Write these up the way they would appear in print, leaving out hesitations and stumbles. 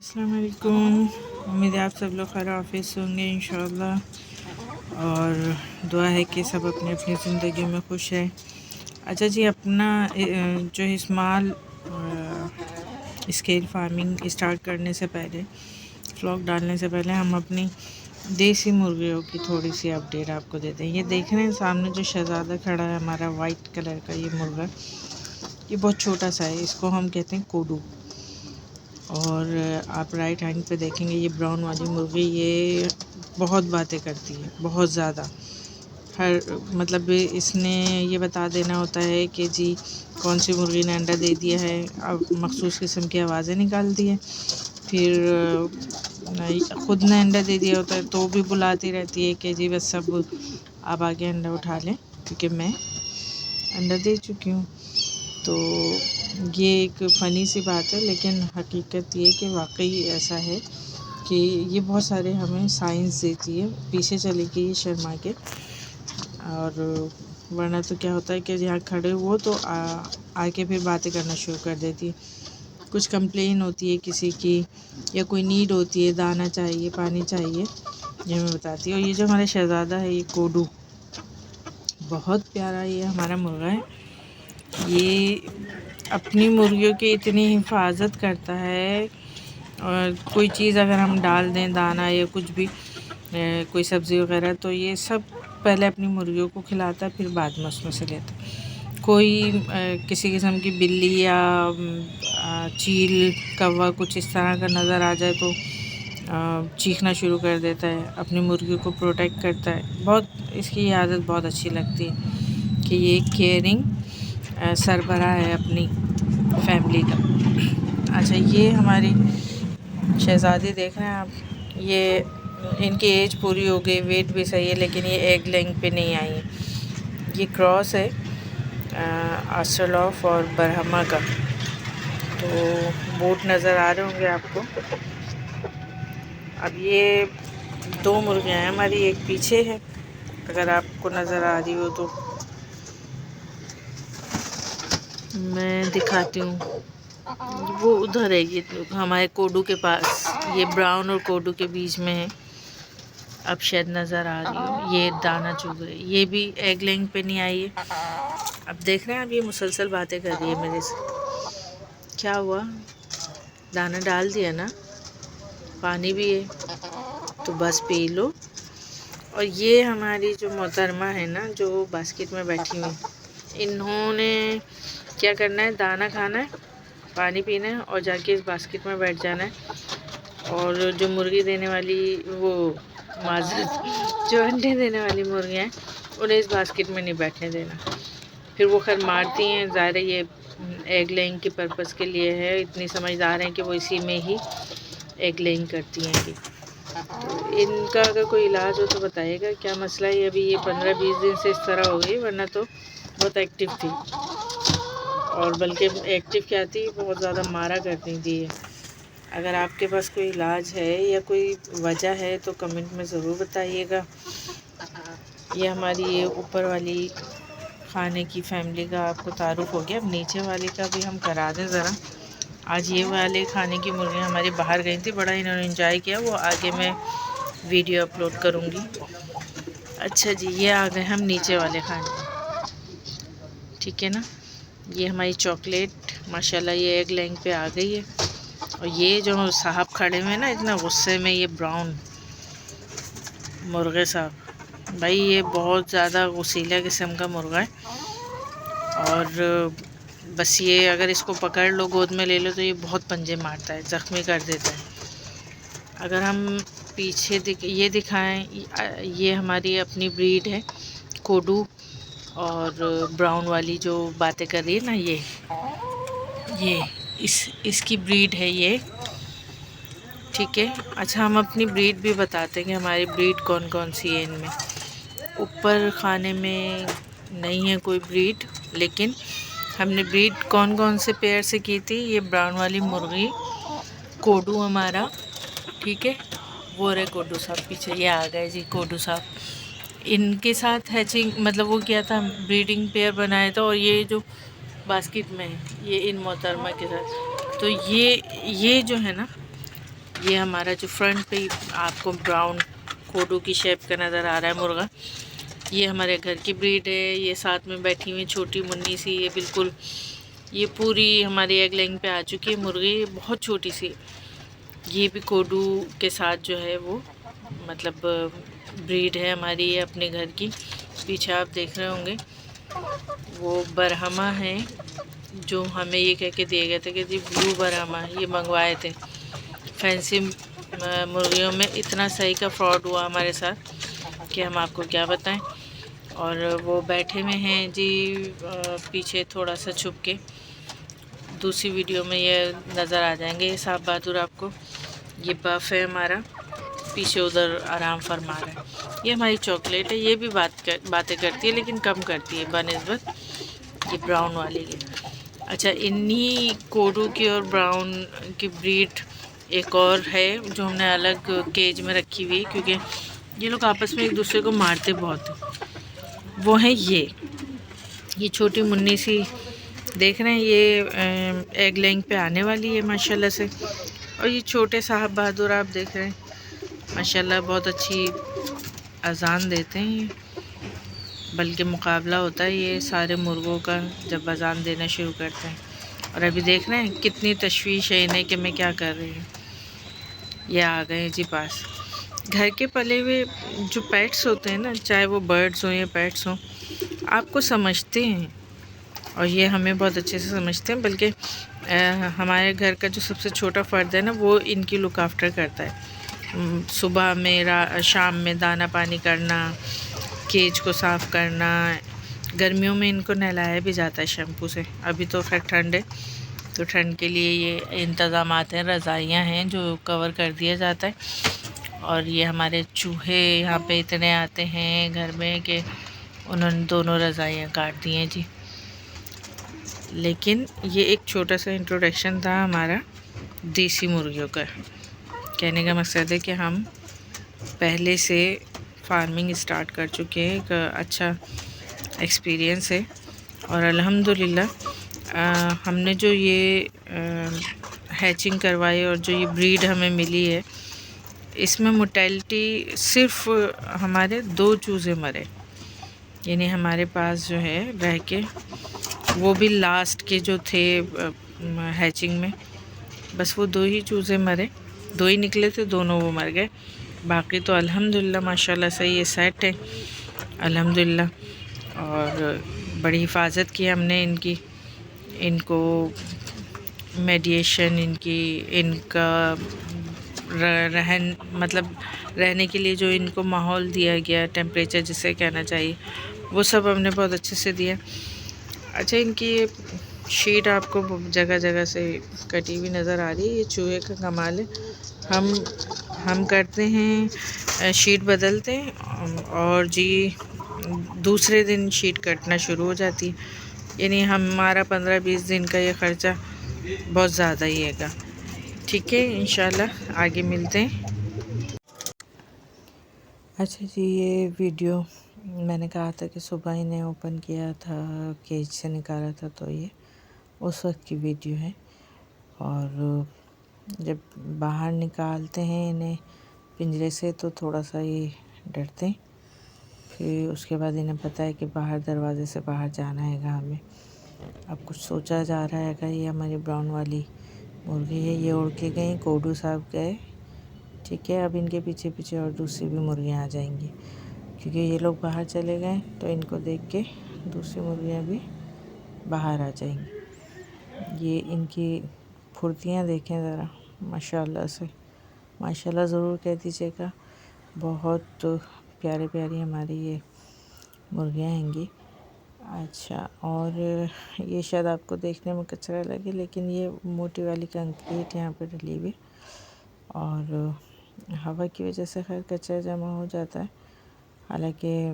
السلام علیکم. امید ہے آپ سب لوگ خیر حافظ ہوں گے انشاءاللہ، اور دعا ہے کہ سب اپنی اپنی زندگی میں خوش ہیں. اچھا جی، اپنا جو اسمال اسکیل فارمنگ اسٹارٹ کرنے سے پہلے، فلاگ ڈالنے سے پہلے ہم اپنی دیسی مرغیوں کی تھوڑی سی اپڈیٹ آپ کو دیتے ہیں. یہ دیکھ رہے ہیں سامنے جو شہزادہ کھڑا ہے ہمارا وائٹ کلر کا یہ مرغا، یہ بہت چھوٹا سا ہے، اس کو ہم کہتے ہیں کوڈو. اور آپ رائٹ ہینڈ پہ دیکھیں گے یہ براؤن والی مرغی، یہ بہت باتیں کرتی ہے، بہت زیادہ. مطلب اس نے یہ بتا دینا ہوتا ہے کہ جی کون سی مرغی نے انڈا دے دیا ہے، اب مخصوص قسم کی آوازیں نکالتی ہے. پھر خود نے انڈا دے دیا ہوتا ہے تو بھی بلاتی رہتی ہے کہ جی بس سب آپ آگے انڈا اٹھا لیں کیونکہ میں انڈا دے چکی ہوں. تو یہ ایک فنی سی بات ہے، لیکن حقیقت یہ کہ واقعی ایسا ہے کہ یہ بہت سارے ہمیں سائنس دیتی ہے. پیچھے چلے گی یہ شرما کے، اور ورنہ تو کیا ہوتا ہے کہ جہاں کھڑے ہو تو آ کے پھر باتیں کرنا شروع کر دیتی ہے. کچھ کمپلین ہوتی ہے کسی کی یا کوئی نیڈ ہوتی ہے، دانا چاہیے، پانی چاہیے، یہ ہمیں بتاتی ہے. اور یہ جو ہمارا شہزادہ ہے یہ کوڈو، بہت پیارا یہ ہمارا مرغا ہے. یہ اپنی مرغیوں کی اتنی حفاظت کرتا ہے، اور کوئی چیز اگر ہم ڈال دیں دانا یا کچھ بھی، کوئی سبزی وغیرہ، تو یہ سب پہلے اپنی مرغیوں کو کھلاتا ہے، پھر بعد میں اس میں سے لیتا ہے. کوئی کسی قسم کی بلی یا چیل کوا کچھ اس طرح کا نظر آ جائے تو چیخنا شروع کر دیتا ہے، اپنی مرغیوں کو پروٹیکٹ کرتا ہے. بہت اس کی عادت بہت اچھی لگتی ہے کہ یہ کیئرنگ سربراہ ہے اپنی فیملی کا. اچھا، یہ ہماری شہزادی دیکھ رہے ہیں آپ، یہ ان کی ایج پوری ہو گئی، ویٹ بھی صحیح ہے، لیکن یہ ایگ لینگ پہ نہیں آئی ہیں. یہ کراس ہے آسٹرالوف اور برہما کا. تو بوٹ نظر آ رہے ہوں گے آپ کو. اب یہ دو مرغیاں ہیں ہماری، ایک پیچھے ہے اگر آپ کو نظر آ رہی ہو تو میں دکھاتی ہوں. وہ ادھر ہے، یہ ہمارے کوڈو کے پاس، یہ براؤن اور کوڈو کے بیچ میں ہے. اب شاید نظر آ رہی ہو، یہ دانا چگ رہی، یہ بھی ایگ لینگ پہ نہیں آئی ہے. اب دیکھ رہے ہیں اب یہ مسلسل باتیں کر رہی ہے میرے سے. کیا ہوا؟ دانا ڈال دیا نا، پانی بھی ہے تو بس پی لو. اور یہ ہماری جو محترمہ ہے نا جو باسکٹ میں بیٹھی ہوئی، انہوں نے کیا کرنا ہے، دانا کھانا ہے، پانی پینا ہے، اور جا کے اس باسکٹ میں بیٹھ جانا ہے. اور جو مرغی دینے والی وہ معذرت جو انڈے دینے والی مرغیاں ہیں انہیں اس باسکٹ میں نہیں بیٹھنے دینا. پھر وہ خیر مارتی ہیں، ظاہر ہے یہ ایگ لینگ کی پرپس کے لیے ہے، اتنی سمجھدار ہیں کہ وہ اسی میں ہی ایگ لینگ کرتی ہیں. تو ان کا اگر کوئی علاج ہو تو بتائیے گا، کیا مسئلہ ہے. ابھی یہ 15-20 دن سے اس طرح ہو گئی، ورنہ تو بہت ایکٹیو تھی، اور بلکہ ایکٹیو کیا تھی، بہت زیادہ مارا کرتی تھی. اگر آپ کے پاس کوئی علاج ہے یا کوئی وجہ ہے تو کمنٹ میں ضرور بتائیے گا. یہ ہماری یہ اوپر والی کھانے کی فیملی کا آپ کو تعارف ہو گیا. اب نیچے والی کا بھی ہم کرا دیں ذرا. آج یہ والے کھانے کی مرغیاں ہماری باہر گئی تھی، بڑا انہوں نے انجوائے کیا، وہ آگے میں ویڈیو اپلوڈ کروں گی. اچھا جی، یہ آ گئے ہم نیچے والے کھانے، ٹھیک ہے نا. یہ ہماری چاکلیٹ ماشاءاللہ یہ ایگ لینگ پہ آ گئی ہے. اور یہ جو صاحب کھڑے ہوئے ہیں نا اتنا غصے میں، یہ براؤن مرغے صاحب، بھائی یہ بہت زیادہ غصیلا قسم کا مرغا ہے. اور بس یہ اگر اس کو پکڑ لو، گود میں لے لو، تو یہ بہت پنجے مارتا ہے، زخمی کر دیتا ہے. اگر ہم پیچھے یہ دکھائیں، یہ ہماری اپنی بریڈ ہے کوڈو، اور براؤن والی جو باتیں کر رہی ہے نا یہ اس کی بریڈ ہے یہ، ٹھیک ہے. اچھا، ہم اپنی بریڈ بھی بتاتے ہیں کہ ہماری بریڈ کون کون سی ہے. ان میں اوپر کھانے میں نہیں ہے کوئی بریڈ، لیکن ہم نے بریڈ کون کون سے پیئر سے کی تھی. یہ براؤن والی مرغی کوڈو ہمارا، ٹھیک ہے. وہ رہے کوڈو صاحب پیچھے، یہ آ گئے جی کوڈو صاحب. ان کے ساتھ ہیچنگ مطلب وہ کیا تھا، بریڈنگ پیئر بنایا تھا. اور یہ جو باسکٹ میں ہے یہ ان محترمہ کے ساتھ. تو یہ جو ہے نا یہ ہمارا جو فرنٹ پہ آپ کو براؤن کوڈو کی شیپ کا نظر آ رہا ہے مرغا، یہ ہمارے گھر کی بریڈ ہے۔ یہ ساتھ میں بیٹھی ہوئی چھوٹی منی سی، یہ بالکل یہ پوری ہماری ایگ لائن پہ آ چکی ہے مرغی، بہت چھوٹی سی۔ یہ بھی کوڈو کے ساتھ جو ہے وہ مطلب بریڈ ہے ہماری، یہ اپنے گھر کی۔ پیچھے آپ دیکھ رہے ہوں گے وہ برہما ہیں جو ہمیں یہ کہہ کے دیے گئے تھے کہ جی بلو برہما، یہ منگوائے تھے۔ فینسی مرغیوں میں اتنا صحیح کا فراڈ ہوا ہمارے ساتھ کہ ہم آپ کو کیا بتائیں۔ اور وہ بیٹھے ہوئے ہیں جی پیچھے تھوڑا سا چھپ کے، دوسری ویڈیو میں یہ نظر آ جائیں گے یہ صاحب بہادر آپ کو۔ یہ بف ہے ہمارا، پیچھے ادھر آرام فرما رہا ہے۔ یہ ہماری چاکلیٹ ہے، یہ بھی باتیں کرتی ہے لیکن کم کرتی ہے بنسبت یہ براؤن والی کی۔ اچھا، انہی کوڈو کی اور براؤن کی بریڈ ایک اور ہے جو ہم نے الگ کیج میں رکھی ہوئی ہے، کیونکہ یہ لوگ آپس میں ایک دوسرے کو مارتے بہت ہیں۔ وہ ہیں یہ چھوٹی منی سی دیکھ رہے ہیں، یہ ایگ لینگ پہ آنے والی ہے ماشاءاللہ سے۔ اور یہ چھوٹے صاحب بہادر آپ دیکھ رہے ہیں ماشاءاللہ بہت اچھی اذان دیتے ہیں یہ، بلکہ مقابلہ ہوتا ہے یہ سارے مرغوں کا جب اذان دینا شروع کرتے ہیں۔ اور ابھی دیکھ رہے ہیں کتنی تشویش ہے انہیں کہ میں کیا کر رہی ہوں۔ یہ آ گئے ہیں جی پاس۔ گھر کے پلے ہوئے جو پیٹس ہوتے ہیں نا، چاہے وہ برڈز ہوں یا پیٹس ہوں، آپ کو سمجھتے ہیں اور یہ ہمیں بہت اچھے سے سمجھتے ہیں۔ بلکہ ہمارے گھر کا جو سب سے چھوٹا فرد ہے نا، وہ ان کی لک آفٹر کرتا ہے۔ صبح میں شام میں دانہ پانی کرنا، کیج کو صاف کرنا، گرمیوں میں ان کو نہلایا بھی جاتا ہے شیمپو سے۔ ابھی تو خیر ٹھنڈ ہے تو ٹھنڈ کے لیے یہ انتظامات ہیں، رضائیاں ہیں جو کور کر دیا جاتا ہے۔ اور یہ ہمارے چوہے یہاں پہ اتنے آتے ہیں گھر میں کہ انہوں نے دونوں رضائیاں کاٹ دی ہیں جی۔ لیکن یہ ایک چھوٹا سا انٹروڈکشن تھا ہمارا دیسی مرغیوں کا۔ کہنے کا مقصد ہے کہ ہم پہلے سے فارمنگ اسٹارٹ کر چکے ہیں، ایک اچھا ایکسپیرینس ہے۔ اور الحمدللہ ہم نے جو یہ ہیچنگ کروائی اور جو یہ بریڈ ہمیں ملی ہے، اس میں موٹیلٹی صرف ہمارے 2 چوزے مرے، یعنی ہمارے پاس جو ہے رہ کے وہ بھی لاسٹ کے جو تھے ہیچنگ میں، بس وہ 2 ہی چوزے مرے، 2 ہی نکلے تھے، دونوں وہ مر گئے۔ باقی تو الحمدللہ ماشاءاللہ سے یہ سیٹ ہے الحمدللہ۔ اور بڑی حفاظت کی ہم نے ان کو میڈیشن، ان کا مطلب رہنے کے لیے جو ان کو ماحول دیا گیا، ٹیمپریچر جسے کہنا چاہیے، وہ سب ہم نے بہت اچھے سے دیا۔ اچھا، ان کی شیٹ آپ کو جگہ جگہ سے کٹی ہوئی نظر آ رہی ہے، یہ چوہے کا کمال ہے۔ ہم کرتے ہیں شیٹ بدلتے ہیں اور جی دوسرے دن شیٹ کٹنا شروع ہو جاتی ہے، یعنی ہمارا 15-20 دن کا یہ خرچہ بہت زیادہ ہی ہے گا۔ ٹھیک ہے، انشاءاللہ آگے ملتے ہیں۔ اچھا جی، یہ ویڈیو میں نے کہا تھا کہ صبح ہی نے اوپن کیا تھا، کیج سے نکالا تھا، تو یہ اس وقت کی ویڈیو ہے۔ اور جب باہر نکالتے ہیں انہیں پنجرے سے تو تھوڑا سا یہ ڈرتے ہیں، پھر اس کے بعد انہیں پتہ ہے کہ باہر دروازے سے باہر جانا ہے گا ہمیں۔ اب کچھ سوچا جا رہا ہے کہ یہ ہماری براؤن والی مرغی ہے، یہ اڑ کے گئیں، کوڈو صاحب گئے، ٹھیک ہے۔ اب ان کے پیچھے پیچھے اور دوسری بھی مرغیاں آ جائیں گی، کیونکہ یہ لوگ باہر چلے گئے تو ان کو دیکھ کے دوسری مرغیاں بھی باہر آ جائیں گی۔ یہ ان کی پھرتیاں دیکھیں ذرا، ماشاءاللہ سے، ماشاءاللہ ضرور کہہ دیجیے گا۔ بہت پیاری پیاری ہماری یہ مرغیاں ہیں گی۔ اچھا، اور یہ شاید آپ کو دیکھنے میں کچرا لگے، لیکن یہ موٹی والی کنکریٹ یہاں پہ ڈلی ہوئی، اور ہوا کی وجہ سے خیر کچرا جمع ہو جاتا ہے۔ حالانکہ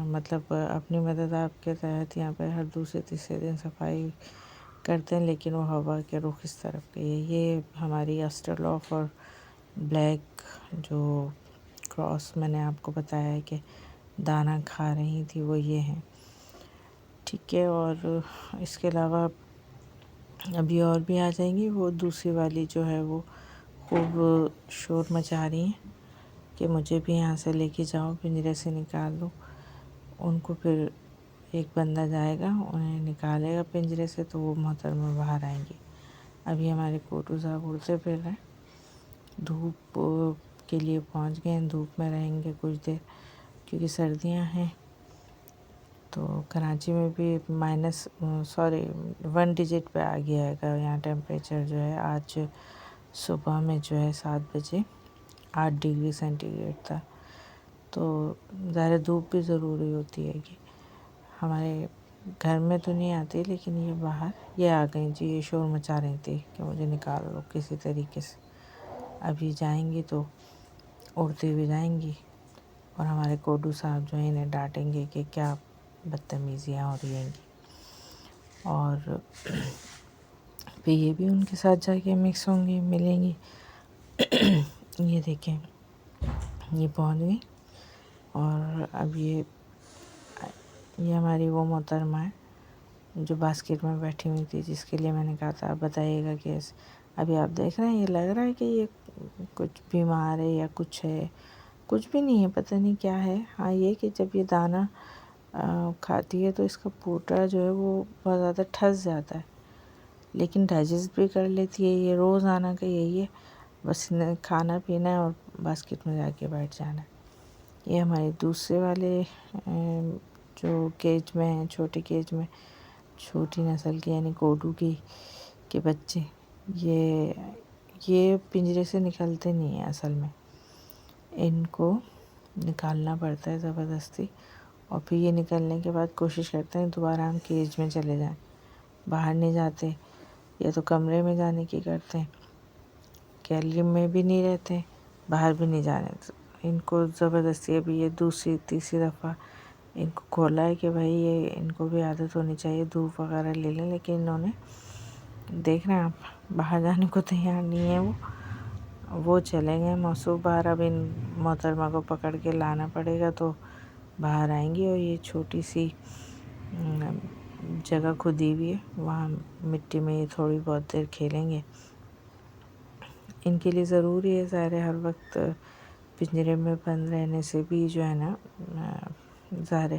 مطلب اپنی مدد آپ کے تحت یہاں پہ ہر دوسرے تیسرے دن صفائی کرتے ہیں، لیکن وہ ہوا کے رخ اس طرف گئی ہے۔ یہ ہماری آسٹرلوف اور بلیک جو کراس میں نے آپ کو بتایا ہے کہ دانہ کھا رہی تھی، وہ یہ ہیں، ٹھیک ہے۔ اور اس کے علاوہ ابھی اور بھی آ جائیں گی، وہ دوسری والی جو ہے وہ خوب شور مچا رہی ہیں کہ مجھے بھی یہاں سے لے کے جاؤ، پنجرے سے نکال دو. ان کو پھر ایک بندہ جائے گا، انہیں نکالے گا پنجرے سے تو وہ محترمہ باہر آئیں گی. ابھی ہمارے کوٹو صاحب اڑتے پھر رہے ہیں، دھوپ کے لیے پہنچ گئے ہیں، دھوپ میں رہیں گے کچھ دیر کیونکہ سردیاں ہیں. تو کراچی میں بھی -1 ڈیجٹ پہ آ گیا ہے یہاں ٹیمپریچر جو ہے. آج صبح میں جو ہے 7 بجے 8 ڈگری سینٹی گریڈ تھا. تو ظاہر دھوپ بھی ضروری ہوتی ہے کہ ہمارے گھر میں تو نہیں آتی، لیکن یہ باہر یہ آ گئیں جی. یہ شور مچا رہی تھی کہ مجھے نکال دو کسی طریقے سے. ابھی جائیں گی تو اڑتے ہوئے جائیں گی، اور ہمارے کوڈو صاحب جو ہیں انہیں ڈانٹیں گے کہ کیا بدتمیزیاں ہو رہی ہیں. اور پھر یہ بھی ان کے ساتھ جا کے مکس ہوں گی، ملیں گی. یہ دیکھیں یہ پہنچ گئی. اور اب یہ ہماری وہ محترمہ ہے جو باسکٹ میں بیٹھی ہوئی تھی، جس کے لیے میں نے کہا تھا آپ بتائیے گا کہ ابھی آپ دیکھ رہے ہیں یہ لگ رہا ہے کہ یہ کچھ بیمار ہے یا کچھ ہے. کچھ بھی نہیں ہے، پتہ نہیں کیا ہے. ہاں یہ کہ جب یہ دانہ کھاتی ہے تو اس کا پوٹا جو ہے وہ بہت زیادہ ٹھس جاتا ہے، لیکن ڈائجسٹ بھی کر لیتی ہے. یہ روزانہ کا یہی ہے، بس کھانا پینا ہے اور باسکٹ میں جا کے بیٹھ جانا ہے. یہ ہمارے دوسرے والے جو کیج میں ہیں، چھوٹے کیج میں، چھوٹی نسل کے یعنی کوڈو کے بچے، یہ پنجرے سے نکلتے نہیں ہیں. اصل میں ان کو نکالنا پڑتا ہے زبردستی، اور پھر یہ نکلنے کے بعد کوشش کرتے ہیں دوبارہ ہم کیج میں چلے جائیں. باہر نہیں جاتے، یا تو کمرے میں جانے کی کرتے ہیں، گیلری میں بھی نہیں رہتے، باہر بھی نہیں جانے. ان کو زبردستی ابھی یہ دوسری تیسری دفعہ ان کو کھولا ہے کہ بھائی یہ ان کو بھی عادت ہونی چاہیے، دھوپ وغیرہ لے لیں. لیکن انہوں نے دیکھ رہے ہیں آپ باہر جانے کو تیار نہیں ہے. وہ چلے گئے موصوف باہر. اب ان محترمہ کو پکڑ کے لانا پڑے گا تو باہر آئیں گی. اور یہ چھوٹی سی جگہ کھدی ہوئی ہے، وہاں مٹی میں یہ تھوڑی بہت دیر کھیلیں گے. ان کے لیے ضروری ہے ظاہر ہر وقت پنجرے میں بند رہنے سے بھی جو ہے نا ظاہر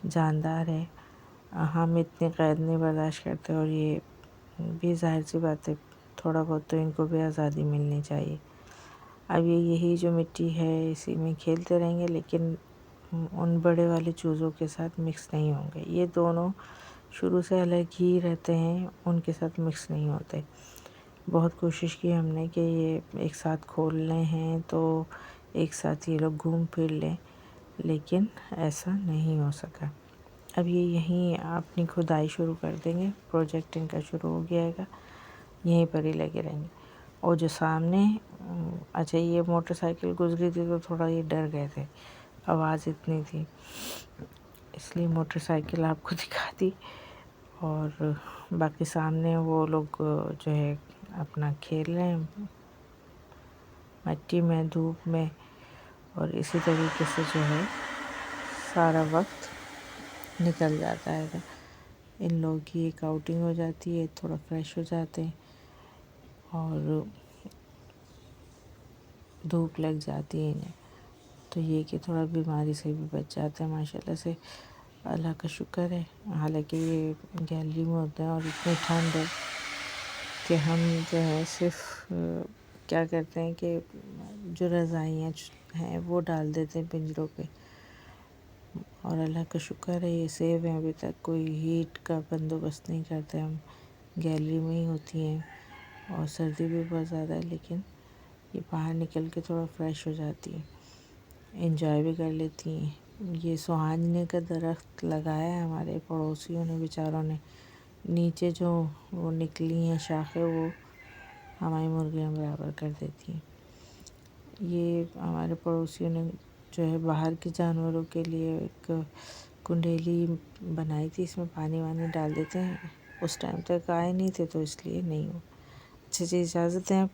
جاندار ہے. ہم اتنی قید نہیں برداشت کرتے، اور یہ بھی ظاہر سی بات ہے تھوڑا بہت تو ان کو بھی آزادی ملنی چاہیے. اب یہی جو مٹی ہے اسی میں کھیلتے رہیں گے، لیکن ان بڑے والے چوزوں کے ساتھ مکس نہیں ہوں گے. یہ دونوں شروع سے الگ ہی رہتے ہیں، ان کے ساتھ مکس نہیں ہوتے. بہت کوشش کی ہم نے کہ یہ ایک ساتھ کھولنے ہیں تو ایک ساتھ یہ لوگ گھوم پھر لیں، لیکن ایسا نہیں ہو سکا. اب یہ یہیں اپنی کھدائی شروع کر دیں گے. پروجیکٹ ان کا شروع ہو گیا ہے، یہیں پر ہی لگے رہیں گے. اور جو سامنے اچھا یہ موٹر سائیکل گزری تھی تو تھوڑا یہ ڈر گئے تھے، آواز اتنی تھی، اس لیے موٹر سائیکل آپ کو دکھا دی. اور باقی سامنے وہ لوگ جو ہے اپنا کھیل رہے ہیں مٹی میں، دھوپ میں. اور اسی طریقے سے جو ہے سارا وقت نکل جاتا ہے. ان لوگوں کی ایک آؤٹنگ ہو جاتی ہے، تھوڑا فریش ہو جاتے ہیں، اور دھوپ لگ جاتی ہے انہیں تو یہ کہ تھوڑا بیماری سے بھی بچ جاتے ہیں. ماشاءاللہ سے اللہ کا شکر ہے. حالانکہ یہ گیلری میں ہوتے ہیں اور اتنی ٹھنڈ ہے کہ ہم جو ہے صرف کیا کرتے ہیں کہ جو رضائیاں ہیں وہ ڈال دیتے ہیں پنجروں پہ، اور اللہ کا شکر ہے یہ سیو ہیں. ابھی تک کوئی ہیٹ کا بندوبست نہیں کرتے ہم. گیلری میں ہی ہوتی ہیں، اور سردی بھی بہت زیادہ ہے، لیکن یہ باہر نکل کے تھوڑا فریش ہو جاتی ہیں، انجوائے بھی کر لیتی ہیں. یہ سہانجنے کا درخت لگایا ہے ہمارے پڑوسیوں نے بیچاروں نے. نیچے جو وہ نکلی ہیں شاخیں وہ ہماری مرغیاں برابر کر دیتی ہیں. یہ ہمارے پڑوسیوں نے جو ہے باہر کے جانوروں کے لیے ایک کنڈیلی بنائی تھی، اس میں پانی وانی ڈال دیتے ہیں. اس ٹائم تک آئے نہیں تھے تو اس لیے نہیں ہو. اچھا جی، اجازت دیں آپ.